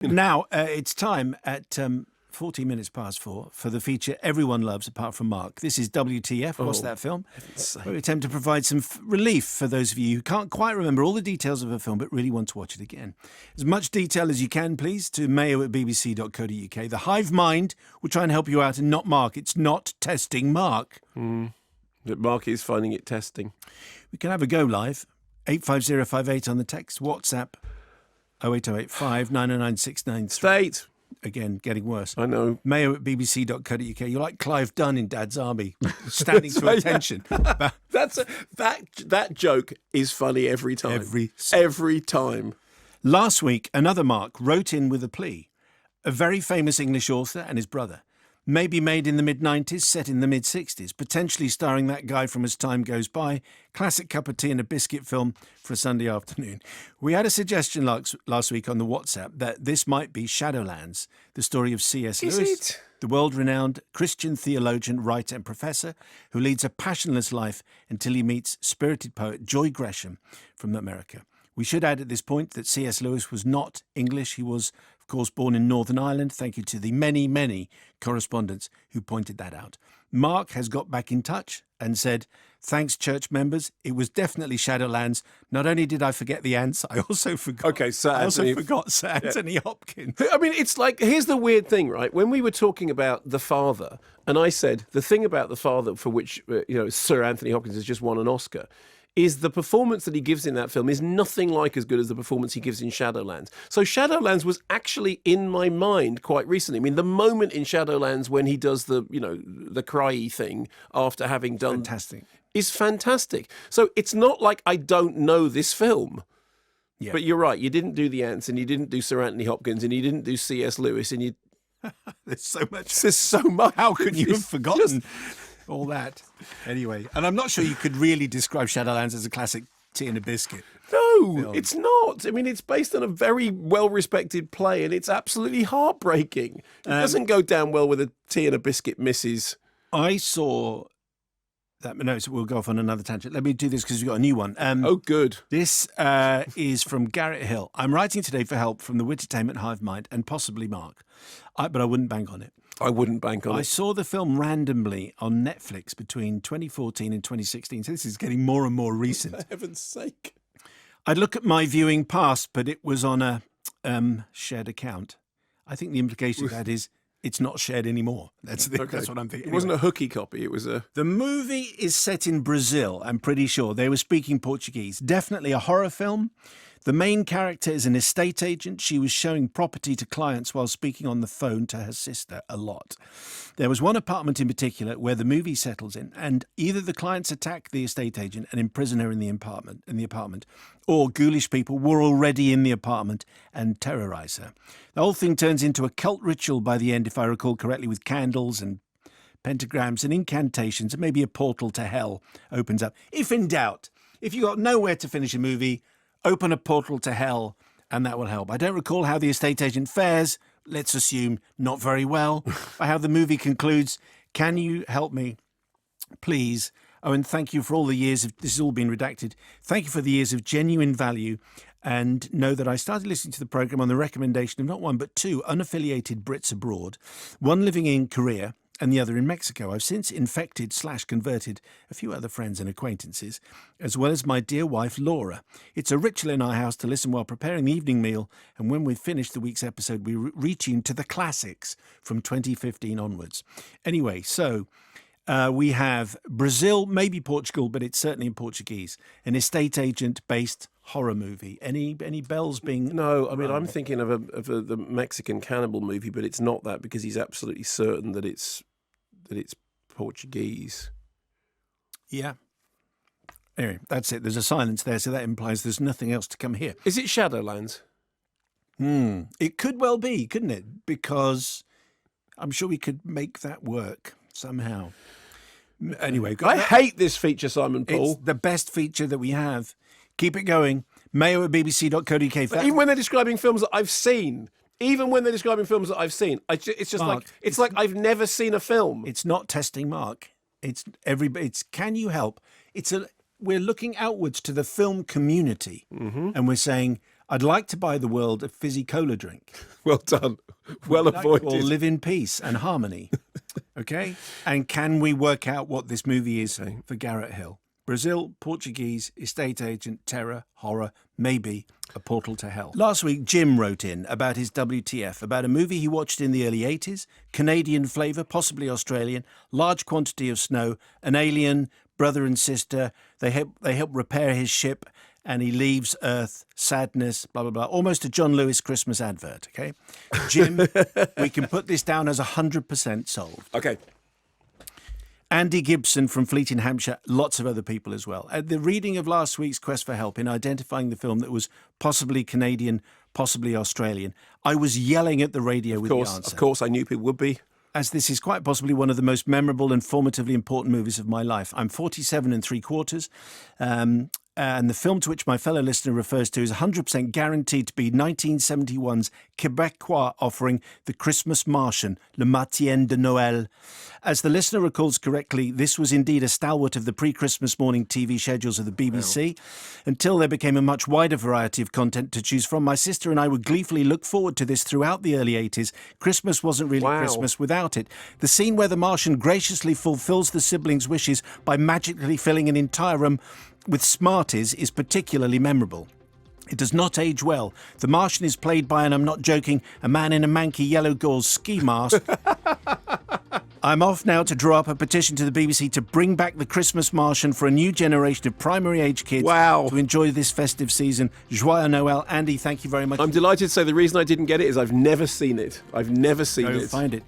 Now, it's time at 14 minutes past 4 for the feature everyone loves apart from Mark. This is WTF, What's That Film? Where we attempt to provide some relief for those of you who can't quite remember all the details of a film but really want to watch it again. As much detail as you can, please, to mayo@bbc.co.uk. The Hive Mind will try and help you out and not Mark. It's not testing Mark. Mark is finding it testing. We can have a go live. 85058 on the text. WhatsApp 08085 909 693. State. Again, getting worse. I know. Mayo@bbc.co.uk. You're like Clive Dunn in Dad's Army, standing to attention. That joke is funny every time. Every time. Last week, another Mark wrote in with a plea. A very famous English author and his brother. Maybe made in the mid-90s, set in the mid-60s, potentially starring that guy from As Time Goes By, classic cup of tea and a biscuit film for a Sunday afternoon. We had a suggestion last week on the WhatsApp that this might be Shadowlands, the story of C.S. Lewis, the world-renowned Christian theologian, writer and professor who leads a passionless life until he meets spirited poet Joy Gresham from America. We should add at this point that C.S. Lewis was not English. He was, of course, born in Northern Ireland. Thank you to the many, many correspondents who pointed that out. Mark has got back in touch and said, thanks, church members. It was definitely Shadowlands. Not only did I forget the ants, I also forgot. Okay, Sir Anthony Hopkins. I mean, it's like, here's the weird thing, right? When we were talking about The Father, and I said the thing about The Father for which Sir Anthony Hopkins has just won an Oscar, is the performance that he gives in that film is nothing like as good as the performance he gives in Shadowlands. So Shadowlands was actually in my mind quite recently. I mean, the moment in Shadowlands when he does the cryy thing after having done... Fantastic. Is fantastic. So it's not like I don't know this film. Yeah. But you're right, you didn't do The Ants, and you didn't do Sir Anthony Hopkins, and you didn't do C.S. Lewis, and you... There's so much. There's so much. How could you have forgotten all that? Anyway, and I'm not sure you could really describe Shadowlands as a classic tea and a biscuit. No, film. It's not. I mean, it's based on a very well-respected play, and it's absolutely heartbreaking. It doesn't go down well with a tea and a biscuit missus. I saw... we'll go off on another tangent. Let me do this because we've got a new one. Oh, good. This is from Garrett Hill. I'm writing today for help from the Wittertainment Hive Mind and possibly Mark, but I wouldn't bank on it. I wouldn't bank on it. I saw the film randomly on Netflix between 2014 and 2016, so this is getting more and more recent. For heaven's sake. I'd look at my viewing past, but it was on a shared account. I think the implication of that is it's not shared anymore. That's what I'm thinking. It wasn't a hooky copy. It was a... The movie is set in Brazil, I'm pretty sure. They were speaking Portuguese. Definitely a horror film. The main character is an estate agent. She was showing property to clients while speaking on the phone to her sister a lot. There was one apartment in particular where the movie settles in, and either the clients attack the estate agent and imprison her in the apartment, or ghoulish people were already in the apartment and terrorize her. The whole thing turns into a cult ritual by the end, if I recall correctly, with candles and pentagrams and incantations, and maybe a portal to hell opens up. If in doubt, if you've got nowhere to finish a movie, open a portal to hell, and that will help. I don't recall how the estate agent fares. Let's assume not very well. By how the movie concludes, can you help me, please? Oh, and thank you for all the years of... This has all been redacted. Thank you for the years of genuine value, and know that I started listening to the programme on the recommendation of not one but two unaffiliated Brits abroad, one living in Korea and the other in Mexico. I've since infected/converted a few other friends and acquaintances, as well as my dear wife, Laura. It's a ritual in our house to listen while preparing the evening meal, and when we've finished the week's episode, we retune to the classics from 2015 onwards. Anyway, so we have Brazil, maybe Portugal, but it's certainly in Portuguese, an estate agent-based horror movie. Any bells being... No, I mean, I'm thinking of the Mexican cannibal movie, but it's not that because he's absolutely certain that it's Portuguese. Yeah. Anyway, that's it. There's a silence there, so that implies there's nothing else to come here. Is it Shadowlands? It could well be, couldn't it? Because I'm sure we could make that work somehow. Anyway. I hate this feature, Simon Paul. It's the best feature that we have. Keep it going. Mayo@bbc.co.uk. Even when they're describing films that I've seen... it's just Mark, it's like I've never seen a film. It's not testing Mark. It's can you help? We're looking outwards to the film community, and we're saying, I'd like to buy the world a fizzy cola drink. Well done. Well Or avoided. live in peace and harmony. Okay? And can we work out what this movie is for Garrett Hill? Brazil, Portuguese, estate agent, terror, horror, maybe a portal to hell. Last week, Jim wrote in about his WTF, about a movie he watched in the early 80s, Canadian flavour, possibly Australian, large quantity of snow, an alien, brother and sister, they help repair his ship, and he leaves Earth, sadness, blah, blah, blah. Almost a John Lewis Christmas advert, okay? Jim, we can put this down as 100% solved. Okay. Andy Gibson from Fleet in Hampshire, lots of other people as well. At the reading of last week's Quest for Help in identifying the film that was possibly Canadian, possibly Australian, I was yelling at the radio with the answer. Of course, I knew people would be. As this is quite possibly one of the most memorable and formatively important movies of my life. I'm 47 3/4, and the film to which my fellow listener refers to is 100% guaranteed to be 1971's Québécois offering The Christmas Martian, Le Matin de Noël. As the listener recalls correctly, this was indeed a stalwart of the pre-Christmas morning TV schedules of the BBC, until there became a much wider variety of content to choose from. My sister and I would gleefully look forward to this throughout the early 80s. Christmas wasn't really Christmas without it. The scene where the Martian graciously fulfills the siblings' wishes by magically filling an entire room with Smarties is particularly memorable. It does not age well. The Martian is played by, and I'm not joking, a man in a manky yellow gauze ski mask. I'm off now to draw up a petition to the BBC to bring back the Christmas Martian for a new generation of primary age kids to enjoy this festive season. Joyeux Noël. Andy, thank you very much. I'm delighted to say the reason I didn't get it is I've never seen it. I've never seen it. Go find it.